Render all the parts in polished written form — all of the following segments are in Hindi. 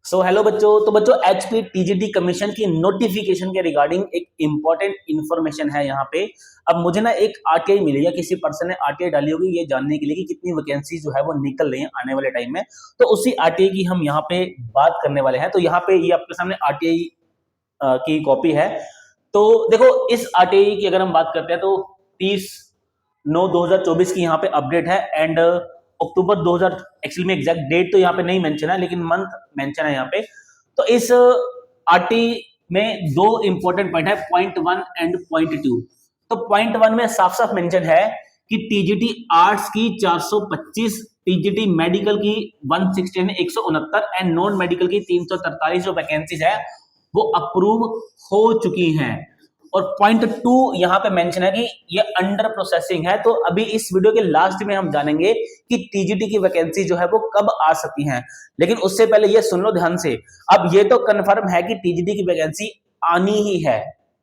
हेलो बच्चों। तो बच्चों एचपी टीजीटी कमीशन की नोटिफिकेशन के रिगार्डिंग एक इंपॉर्टेंट इंफॉर्मेशन है यहाँ पे। अब मुझे ना एक आरटीआई मिली है, किसी पर्सन ने आरटीआई डाली होगी ये जानने के लिए कि कितनी वैकेंसी जो है वो निकल रही है आने वाले टाइम में। तो उसी आरटीआई की हम यहाँ पे बात करने वाले हैं। तो यहाँ पे ये आपके सामने आरटीआई की कॉपी है। तो देखो इस आरटीआई की अगर हम बात करते हैं तो 30/9/2024 की यहाँ पे अपडेट है एंड अक्टूबर 2000 एक्चुअली में एग्जैक्ट डेट तो यहाँ पे नहीं मेंशन है लेकिन मंथ मेंशन है यहाँ पे। तो इस आरटी में दो इंपॉर्टेंट पॉइंट है, पॉइंट 1 एंड पॉइंट 2। तो पॉइंट 1 में साफ साफ मेंशन है कि टीजीटी आर्ट्स की 425, टीजीटी मेडिकल की 169 एंड नॉन मेडिकल की 343 जो वैकेंसीज है वो अप्रूव हो चुकी हैं। और पॉइंट 2 यहाँ पे मेंशन है कि ये अंडर प्रोसेसिंग है। तो अभी इस वीडियो के लास्ट में हम जानेंगे कि टीजीटी की वैकेंसी जो है वो कब आ सकती हैं। लेकिन उससे पहले ये सुन लो ध्यान से, अब ये तो कंफर्म है कि टीजीटी की वैकेंसी आनी ही है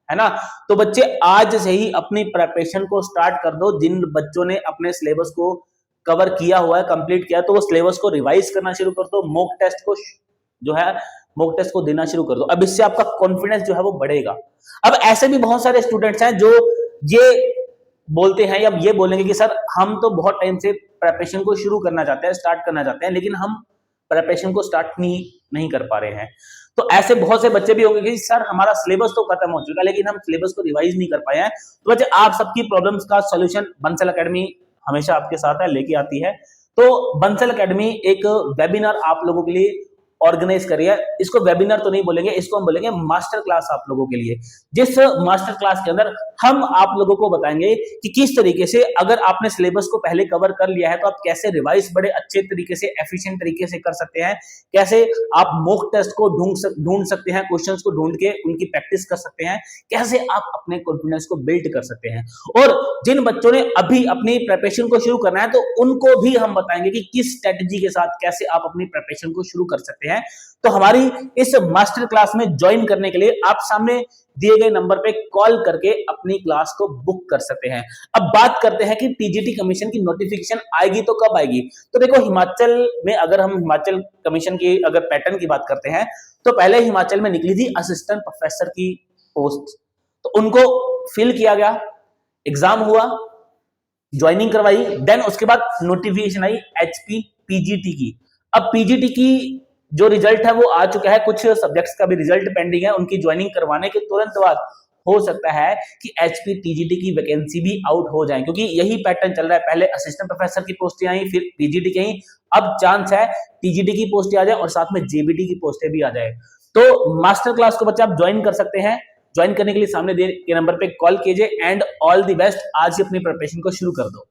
ना। तो बच्चे आज से ही अपनी प्रिपरेशन को स्टार्ट कर दो। जिन बच्चों ने अपने सिलेबस को कवर किया हुआ है, कंप्लीट किया, तो वो सिलेबस को रिवाइज करना शुरू कर दो। मॉक टेस्ट को देना शुरू कर दो। अब इससे आपका कॉन्फिडेंस जो है वो बढ़ेगा। अब ऐसे भी बहुत सारे स्टूडेंट्स हैं जो ये बोलते हैं या ये बोलेंगे कि सर हम तो बहुत टाइम से प्रिपरेशन को शुरू करना चाहते हैं, स्टार्ट करना चाहते हैं, लेकिन हम प्रिपरेशन को स्टार्ट नहीं कर पा रहे हैं। तो ऐसे बहुत से बच्चे भी होंगे कि सर हमारा सिलेबस तो खत्म हो चुका है लेकिन हम सिलेबस को रिवाइज नहीं कर पाए हैं। तो बच्चे आप सबकी प्रॉब्लम्स का सॉल्यूशन बंसल एकेडमी हमेशा आपके साथ है, लेके आती है। तो बंसल एकेडमी एक वेबिनार आप लोगों के लिए ऑर्गेनाइज करिए। इसको वेबिनार तो नहीं बोलेंगे, इसको हम बोलेंगे मास्टर क्लास आप लोगों के लिए। जिस मास्टर क्लास के अंदर हम आप लोगों को बताएंगे कि किस तरीके से अगर आपने सिलेबस को पहले कवर कर लिया है तो आप कैसे रिवाइज बड़े अच्छे तरीके से, एफिशिएंट तरीके से कर सकते हैं, कैसे आप मॉक टेस्ट को ढूंढ सकते हैं, क्वेश्चंस को ढूंढ के उनकी प्रैक्टिस कर सकते हैं, कैसे आप अपने कॉन्फिडेंस को बिल्ड कर सकते हैं। और जिन बच्चों ने अभी अपनी प्रिपरेशन को शुरू करना है तो उनको भी हम बताएंगे कि किस स्ट्रेटजी के साथ कैसे आप अपनी प्रिपरेशन को शुरू कर सकते हैं। तो हमारी इस मास्टर क्लास में ज्वाइन करने के लिए आप सामने दिए गए नंबर पे कॉल करके अपनी क्लास को बुक कर सकते हैं। अब बात करते हैं कि टीजीटी कमीशन की नोटिफिकेशन आएगी तो कब आएगी। तो देखो हिमाचल में अगर हम हिमाचल कमीशन की अगर पैटर्न की बात करते हैं तो पहले हिमाचल में निकली थी असिस्टेंट प्रोफेसर की पोस्ट, तो उनको फिल किया गया, एग्जाम हुआ, ज्वाइनिंग करवाई, देन उसके बाद नोटिफिकेशन आई एचपी पीजीटी की। अब पीजीटी की जो रिजल्ट है वो आ चुका है, कुछ सब्जेक्ट्स का भी रिजल्ट पेंडिंग है। उनकी ज्वाइनिंग करवाने के तुरंत बाद हो सकता है कि एचपी टीजीटी की वैकेंसी भी आउट हो जाए, क्योंकि यही पैटर्न चल रहा है। पहले असिस्टेंट प्रोफेसर की पोस्टें आई, फिर पीजीटी की आई, अब चांस है टीजीटी की पोस्टें आ जाए और साथ में जेबीटी की पोस्टें भी आ जाए। तो मास्टर क्लास को बच्चे आप ज्वाइन कर सकते हैं। ज्वाइन करने के लिए सामने दिए नंबर पे कॉल कीजिए एंड ऑल द बेस्ट। आज ही अपनी प्रिपरेशन को शुरू कर दो।